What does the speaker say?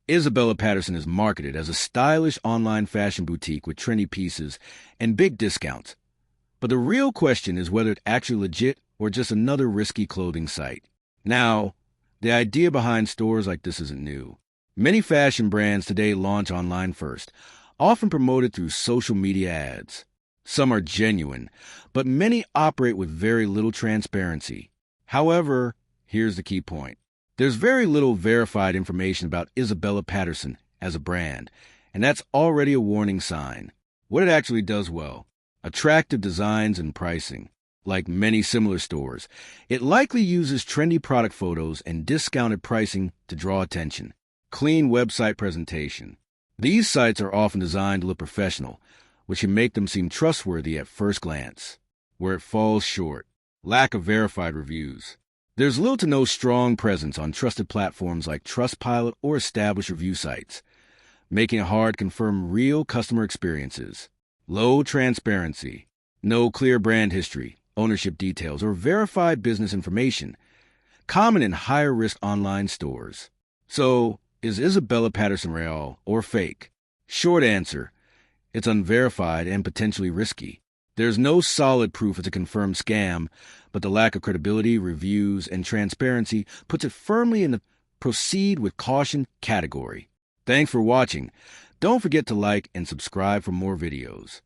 Isabella Patterson is marketed as a stylish online fashion boutique with trendy pieces and big discounts. But the real question is whether it's actually legit or just another risky clothing site. Now, the idea behind stores like this isn't new. Many fashion brands today launch online first, often promoted through social media ads. Some are genuine, but many operate with very little transparency. However, here's the key point. There's very little verified information about Isabella Patterson as a brand, and that's already a warning sign. What it actually does well: attractive designs and pricing. Like many similar stores, it likely uses trendy product photos and discounted pricing to draw attention. Clean website presentation. These sites are often designed to look professional, which can make them seem trustworthy at first glance. Where it falls short: lack of verified reviews. There's little to no strong presence on trusted platforms like Trustpilot or established review sites, making it hard to confirm real customer experiences. Low transparency. No clear brand history, ownership details, or verified business information, common in higher-risk online stores. So, is Isabella Patterson real or fake? Short answer: it's unverified and potentially risky. There's no solid proof it's a confirmed scam, but the lack of credibility, reviews, and transparency puts it firmly in the proceed with caution category. Thanks for watching. Don't forget to like and subscribe for more videos.